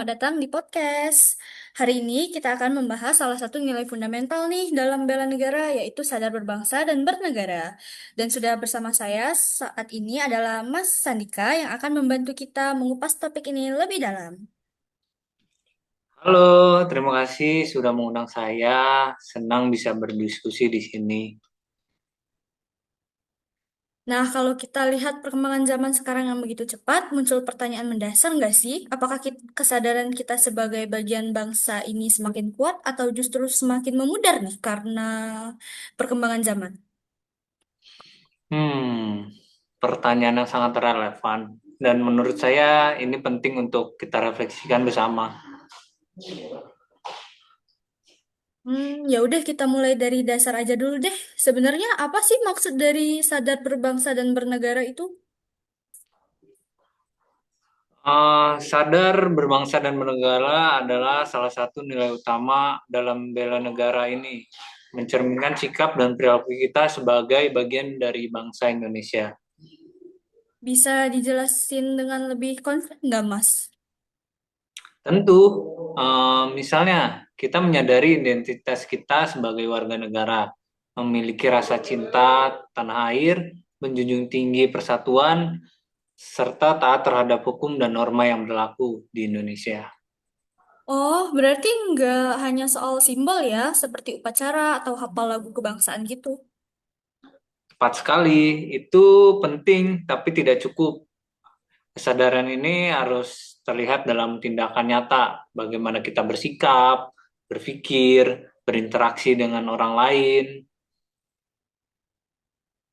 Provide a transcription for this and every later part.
selamat datang di podcast. Hari ini kita akan membahas salah satu nilai fundamental nih dalam bela negara, yaitu sadar berbangsa dan bernegara. Dan sudah bersama saya saat ini adalah Mas Sandika yang akan membantu kita mengupas topik ini lebih dalam. Halo, terima kasih sudah mengundang saya. Senang bisa berdiskusi di sini. Nah, kalau kita lihat perkembangan zaman sekarang yang begitu cepat, muncul pertanyaan mendasar nggak sih? Apakah kesadaran kita sebagai bagian bangsa ini semakin kuat atau justru semakin memudar nih karena perkembangan zaman? Pertanyaan yang sangat relevan dan menurut saya ini penting untuk kita refleksikan bersama. Ya udah kita mulai dari dasar aja dulu deh. Sebenarnya apa sih maksud dari sadar berbangsa dan bernegara itu? Sadar berbangsa dan bernegara adalah salah satu nilai utama dalam bela negara ini, mencerminkan sikap dan perilaku kita sebagai bagian dari bangsa Indonesia. Bisa dijelasin dengan lebih konkret nggak, Mas? Tentu, misalnya kita menyadari identitas kita sebagai warga negara, memiliki rasa cinta tanah air, menjunjung tinggi persatuan, serta taat terhadap hukum dan norma yang berlaku di Indonesia. Oh, berarti nggak hanya soal simbol ya, seperti upacara atau hafal lagu kebangsaan gitu. Tepat sekali, itu penting tapi tidak cukup. Kesadaran ini harus terlihat dalam tindakan nyata, bagaimana kita bersikap, berpikir, berinteraksi dengan orang lain.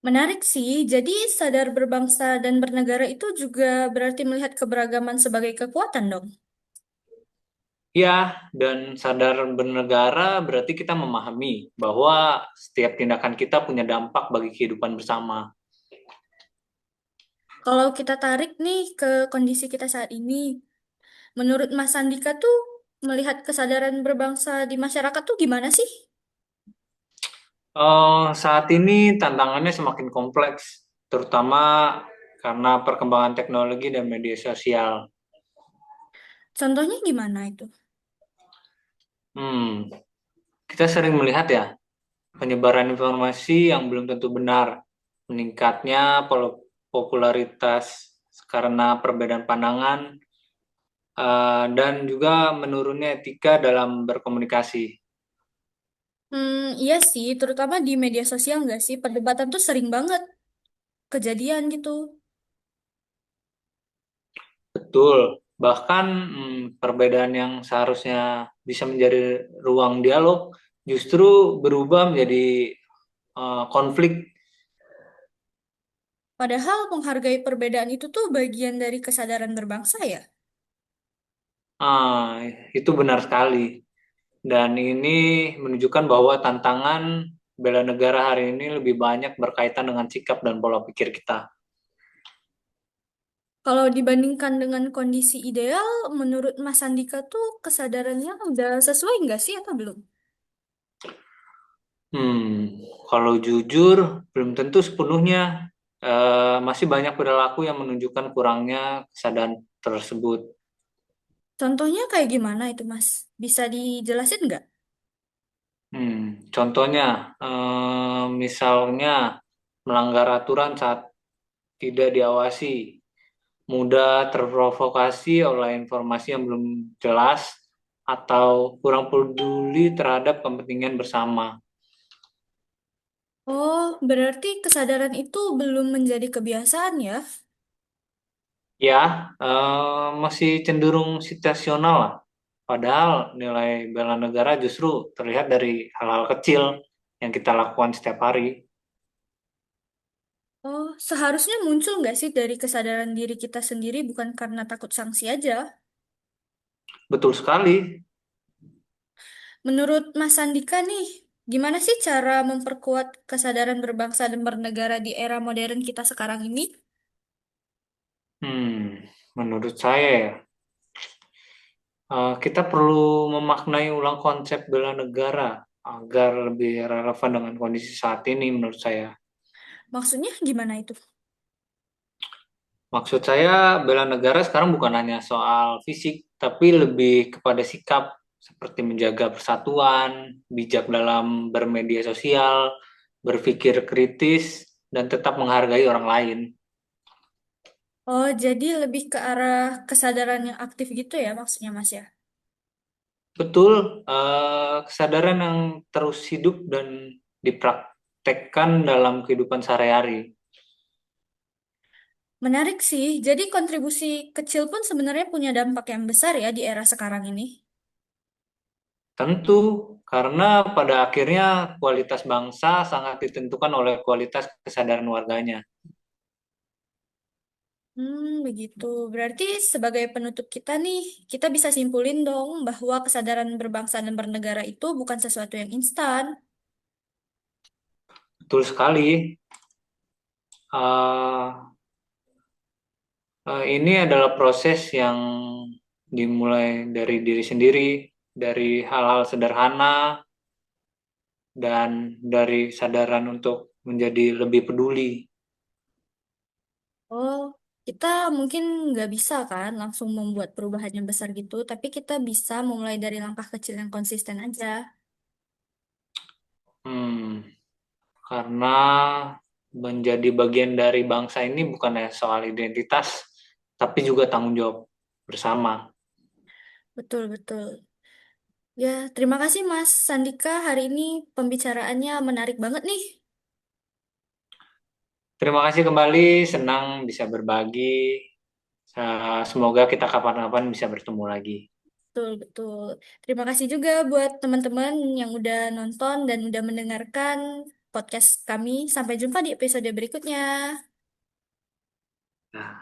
Menarik sih, jadi sadar berbangsa dan bernegara itu juga berarti melihat keberagaman sebagai kekuatan dong. Ya, dan sadar bernegara berarti kita memahami bahwa setiap tindakan kita punya dampak bagi kehidupan bersama. Kalau kita tarik nih ke kondisi kita saat ini, menurut Mas Sandika tuh melihat kesadaran berbangsa di masyarakat tuh gimana sih? Saat ini tantangannya semakin kompleks, terutama karena perkembangan teknologi dan media sosial. Contohnya gimana itu? Hmm, kita sering melihat ya, penyebaran informasi yang belum tentu benar, meningkatnya popularitas karena perbedaan pandangan, dan juga menurunnya etika dalam berkomunikasi. Iya sih, terutama di media sosial nggak sih? Perdebatan tuh sering banget kejadian gitu. Betul, bahkan perbedaan yang seharusnya bisa menjadi ruang dialog justru berubah menjadi konflik. Padahal menghargai perbedaan itu tuh bagian dari kesadaran berbangsa ya. Ah, itu benar sekali. Dan ini menunjukkan bahwa tantangan bela negara hari ini lebih banyak berkaitan dengan sikap dan pola pikir kita. Kalau dibandingkan dengan kondisi ideal, menurut Mas Andika tuh kesadarannya udah sesuai nggak sih atau belum? Kalau jujur, belum tentu sepenuhnya. Masih banyak perilaku yang menunjukkan kurangnya kesadaran tersebut. Contohnya kayak gimana itu, Mas? Bisa dijelasin nggak? Contohnya, misalnya melanggar aturan saat tidak diawasi, mudah terprovokasi oleh informasi yang belum jelas, atau kurang peduli terhadap kepentingan bersama. Oh, berarti kesadaran itu belum menjadi kebiasaan ya? Ya, masih cenderung situasional lah. Padahal nilai bela negara justru terlihat dari hal-hal kecil yang kita lakukan setiap hari. Oh, seharusnya muncul nggak sih dari kesadaran diri kita sendiri bukan karena takut sanksi aja? Betul sekali. Menurut Mas Sandika nih, gimana sih cara memperkuat kesadaran berbangsa dan bernegara di era modern kita sekarang ini? Menurut saya ya, kita perlu memaknai ulang konsep bela negara agar lebih relevan dengan kondisi saat ini menurut saya. Maksudnya gimana itu? Maksud saya bela negara sekarang bukan hanya soal fisik, tapi lebih kepada sikap seperti menjaga persatuan, bijak dalam bermedia sosial, berpikir kritis, dan tetap menghargai orang lain. Oh, jadi lebih ke arah kesadaran yang aktif gitu ya maksudnya Mas ya? Betul, kesadaran yang terus hidup dan dipraktekkan dalam kehidupan sehari-hari. Menarik sih. Jadi kontribusi kecil pun sebenarnya punya dampak yang besar ya di era sekarang ini. Tentu, karena pada akhirnya kualitas bangsa sangat ditentukan oleh kualitas kesadaran warganya. Begitu. Berarti sebagai penutup kita nih, kita bisa simpulin dong bahwa kesadaran berbangsa dan bernegara itu bukan sesuatu yang instan. Betul sekali. Ini adalah proses yang dimulai dari diri sendiri, dari hal-hal sederhana, dan dari sadaran untuk menjadi lebih peduli. Oh, kita mungkin nggak bisa kan langsung membuat perubahan yang besar gitu, tapi kita bisa mulai dari langkah kecil yang konsisten aja. Hmm, karena menjadi bagian dari bangsa ini bukan hanya soal identitas, tapi juga tanggung jawab bersama. Betul-betul. Ya, terima kasih Mas Sandika. Hari ini pembicaraannya menarik banget nih. Terima kasih kembali, senang bisa berbagi. Semoga kita kapan-kapan bisa bertemu lagi. Betul, betul. Terima kasih juga buat teman-teman yang udah nonton dan udah mendengarkan podcast kami. Sampai jumpa di episode berikutnya. Nah,